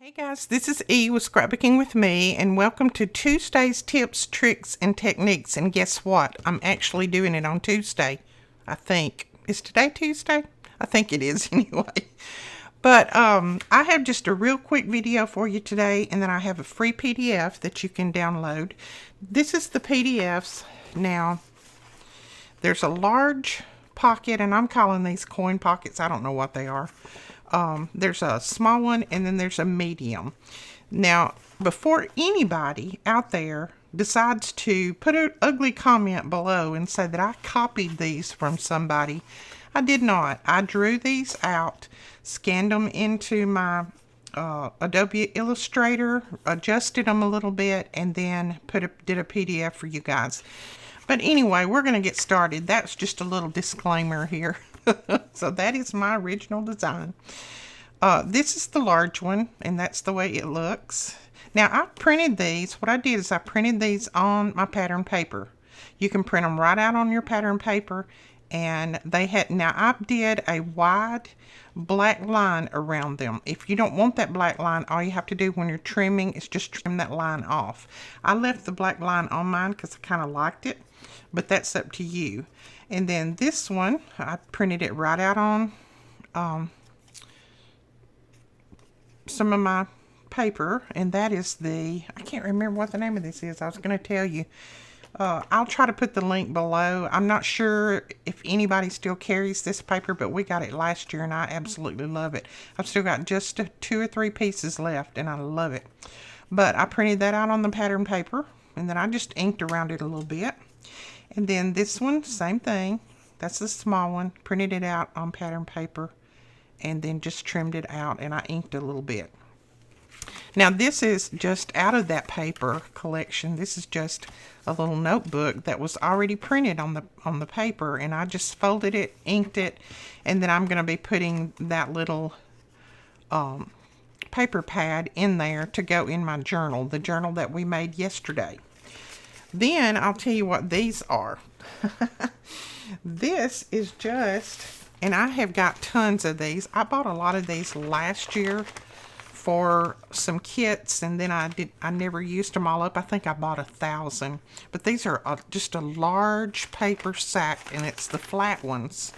Hey guys, this is E with Scrapbooking with Me, and welcome to Tuesday's Tips, Tricks, and Techniques. And guess what? I'm actually doing it on Tuesday, I think. Is today Tuesday? I think it is anyway. But I have just a real quick video for you today, and then I have a free PDF that you can download. This is the PDFs. Now, there's a large pocket, and I'm calling these coin pockets. I don't know what they are. There's a small one, and then there's a medium. Now, before anybody out there decides to put an ugly comment below and say that I copied these from somebody, I did not. I drew these out, scanned them into my Adobe Illustrator, adjusted them a little bit, and then did a PDF for you guys. But anyway, we're going to get started. That's just a little disclaimer here. So that is my original design. This is the large one, and that's the way it looks. Now, I printed these. What I did is I printed these on my pattern paper. You can print them right out on your pattern paper. And they had, now I did a wide black line around them. If you don't want that black line, all you have to do when you're trimming is just trim that line off. I left the black line on mine because I kind of liked it, but that's up to you. And then this one, I printed it right out on some of my paper, and that is I can't remember what the name of this is. I was going to tell you. I'll try to put the link below. I'm not sure if anybody still carries this paper, but we got it last year, and I absolutely love it. I've still got just 2 or 3 pieces left, and I love it. But I printed that out on the pattern paper, and then I just inked around it a little bit. And then this one, same thing. That's the small one. Printed it out on pattern paper, and then just trimmed it out, and I inked a little bit. Now, this is just out of that paper collection. This is just a little notebook that was already printed on the paper, and I just folded it, inked it, and then I'm going to be putting that little paper pad in there to go in my journal, the journal that we made yesterday. Then I'll tell you what these are. This is just, and I have got tons of these. I bought a lot of these last year for some kits, and then I never used them all up. I think I bought 1,000, but these are just a large paper sack, and it's the flat ones.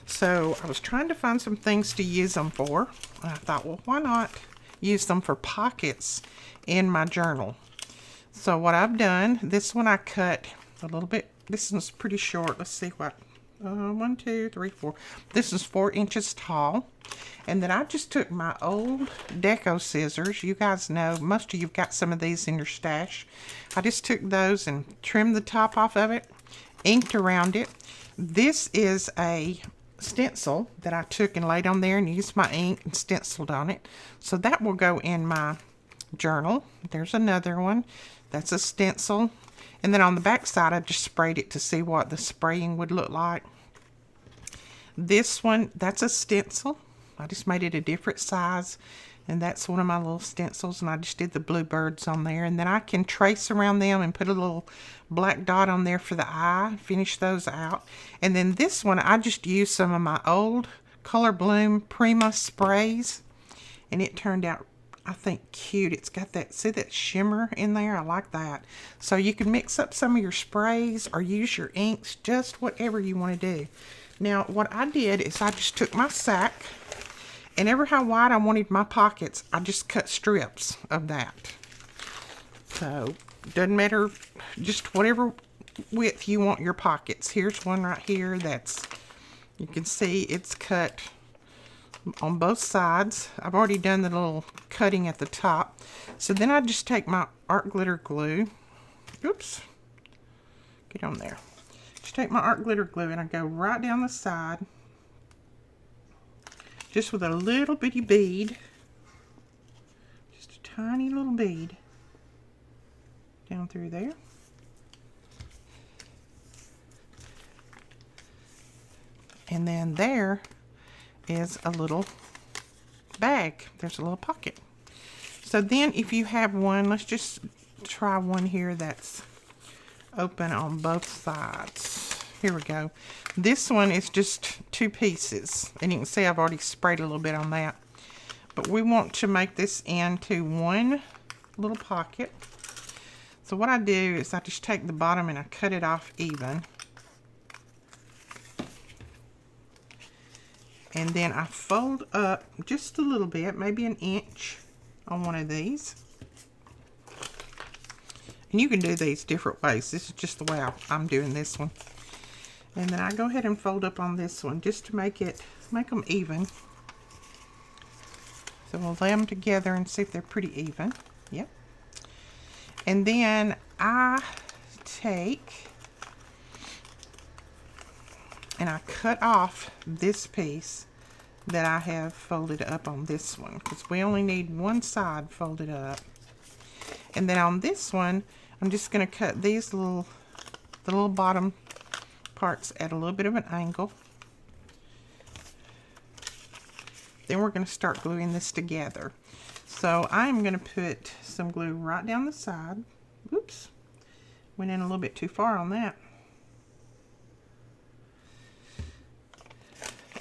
So I was trying to find some things to use them for, and I thought, well, why not use them for pockets in my journal? So what I've done, this one I cut a little bit. This one's pretty short. Let's see what. 1, 2, 3, 4. This is 4 inches tall. And then I just took my old deco scissors. You guys know, most of you've got some of these in your stash. I just took those and trimmed the top off of it, inked around it. This is a stencil that I took and laid on there and used my ink and stenciled on it. So that will go in my journal. There's another one. That's a stencil. And then on the back side, I just sprayed it to see what the spraying would look like. This one, that's a stencil. I just made it a different size, and that's one of my little stencils, and I just did the bluebirds on there. And then I can trace around them and put a little black dot on there for the eye, finish those out. And then this one, I just used some of my old Color Bloom Prima sprays, and it turned out, I think, cute. It's got that, see that shimmer in there? I like that. So you can mix up some of your sprays or use your inks, just whatever you want to do. Now, what I did is I just took my sack, and ever how wide I wanted my pockets, I just cut strips of that. So, doesn't matter, just whatever width you want your pockets. Here's one right here that's, you can see it's cut on both sides. I've already done the little cutting at the top. So then I just take my art glitter glue. Oops. Get on there. Just take my art glitter glue, and I go right down the side, just with a little bitty bead, just a tiny little bead down through there. And then there is a little bag. There's a little pocket. So then if you have one, let's just try one here that's open on both sides. Here we go. This one is just 2 pieces, and you can see I've already sprayed a little bit on that. but we want to make this into one little pocket. So what I do is I just take the bottom and I cut it off even. And then I fold up just a little bit, maybe an inch on one of these. And you can do these different ways. This is just the way I'm doing this one. And then I go ahead and fold up on this one just to make them even. So we'll lay them together and see if they're pretty even. Yep. And then I take and I cut off this piece that I have folded up on this one, because we only need one side folded up. And then on this one, I'm just going to cut these the little bottom parts at a little bit of an angle. Then we're going to start gluing this together. So I'm going to put some glue right down the side. Oops, went in a little bit too far on that.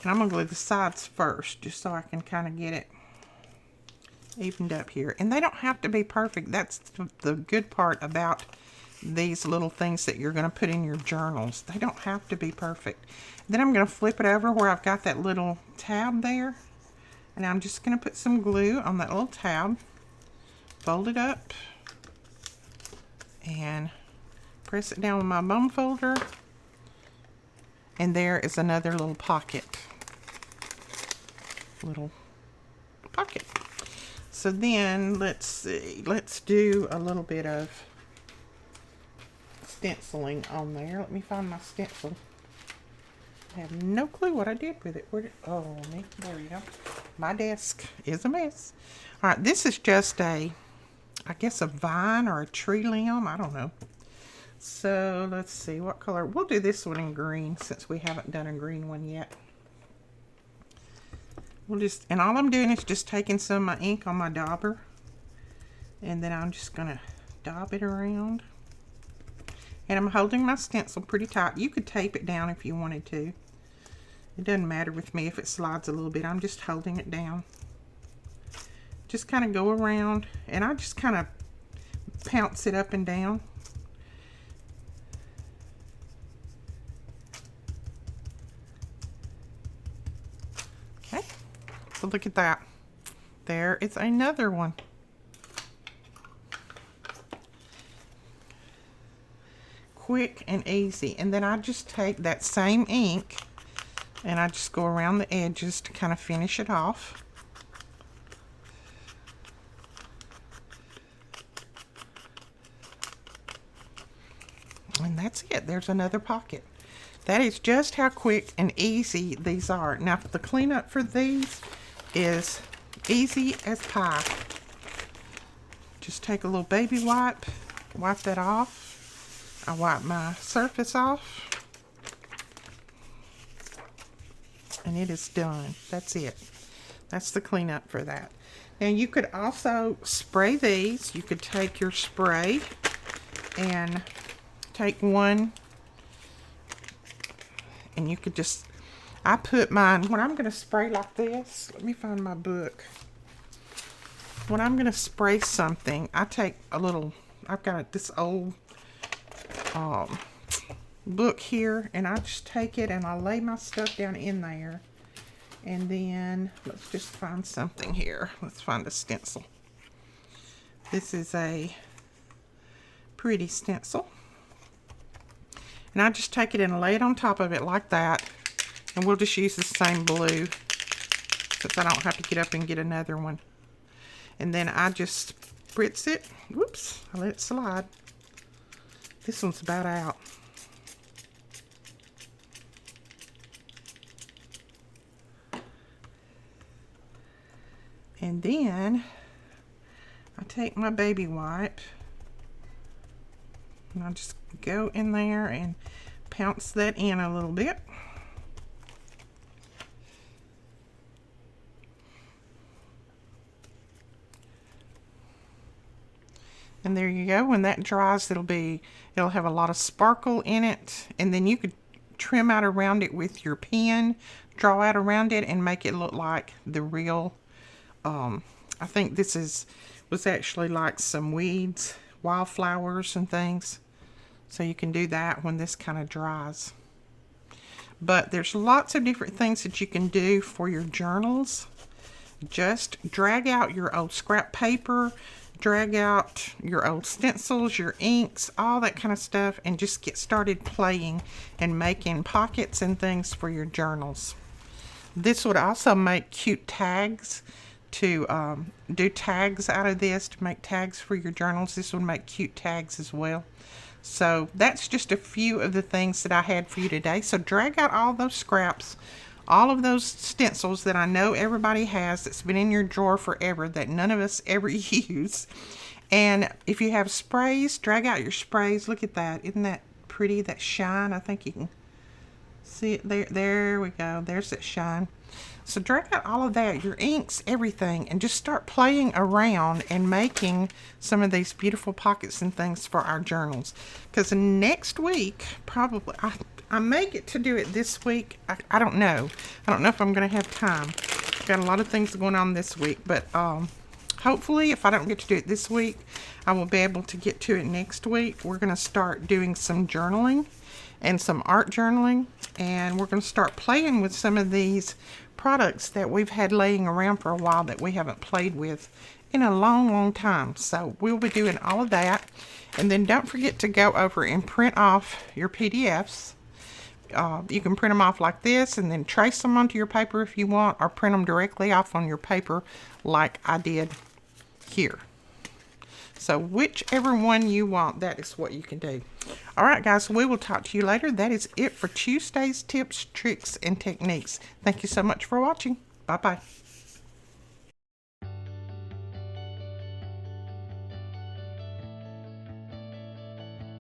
And I'm going to glue the sides first, just so I can kind of get it evened up here. And they don't have to be perfect. That's the good part about these little things that you're going to put in your journals. They don't have to be perfect. Then I'm going to flip it over where I've got that little tab there. And I'm just going to put some glue on that little tab. Fold it up. And press it down with my bone folder. And there is another little pocket. Little pocket. So then, let's see. Let's do a little bit of stenciling on there. Let me find my stencil. I have no clue what I did with it. Oh, there we go. My desk is a mess. All right, this is just I guess a vine or a tree limb. I don't know. So let's see what color. We'll do this one in green since we haven't done a green one yet. And all I'm doing is just taking some of my ink on my dauber, and then I'm just gonna daub it around. And I'm holding my stencil pretty tight. You could tape it down if you wanted to. It doesn't matter with me if it slides a little bit. I'm just holding it down. Just kind of go around, and I just kind of pounce it up and down. Okay, so look at that. There is another one. Quick and easy. And then I just take that same ink and I just go around the edges to kind of finish it off. And that's it. There's another pocket. That is just how quick and easy these are. Now the cleanup for these is easy as pie. Just take a little baby wipe that off. I wipe my surface off. And it is done. That's it. That's the cleanup for that. Now you could also spray these. You could take your spray and take one, and you could just, I put mine, when I'm going to spray like this, let me find my book. When I'm going to spray something, I take a little, I've got this old book here, and I just take it and I lay my stuff down in there. And then let's just find something here. Let's find a stencil. This is a pretty stencil. And I just take it and lay it on top of it like that. And we'll just use the same blue, since I don't have to get up and get another one. And then I just spritz it. Whoops, I let it slide. This one's about out. And then I take my baby wipe and I just go in there and pounce that in a little bit. And there you go. When that dries, it'll have a lot of sparkle in it, and then you could trim out around it with your pen, draw out around it, and make it look like the real I think this was actually like some weeds, wildflowers and things. So you can do that when this kind of dries. But there's lots of different things that you can do for your journals. Just drag out your old scrap paper, drag out your old stencils, your inks, all that kind of stuff, and just get started playing and making pockets and things for your journals. This would also make cute tags to do tags out of this, to make tags for your journals. This would make cute tags as well. So that's just a few of the things that I had for you today. So drag out all those scraps, all of those stencils that I know everybody has that's been in your drawer forever that none of us ever use. And if you have sprays, drag out your sprays. Look at that. Isn't that pretty? That shine. I think you can see it there. There we go. There's that shine. So drag out all of that, your inks, everything, and just start playing around and making some of these beautiful pockets and things for our journals. Because next week, probably, I may get to do it this week. I don't know. I don't know if I'm going to have time. I've got a lot of things going on this week, but hopefully if I don't get to do it this week, I will be able to get to it next week. We're going to start doing some journaling and some art journaling, and we're going to start playing with some of these products that we've had laying around for a while that we haven't played with in a long time. So we'll be doing all of that. And then don't forget to go over and print off your PDFs. You can print them off like this and then trace them onto your paper if you want, or print them directly off on your paper like I did here. So whichever one you want, that is what you can do. All right, guys, we will talk to you later. That is it for Tuesday's tips, tricks, and techniques. Thank you so much for watching. Bye-bye.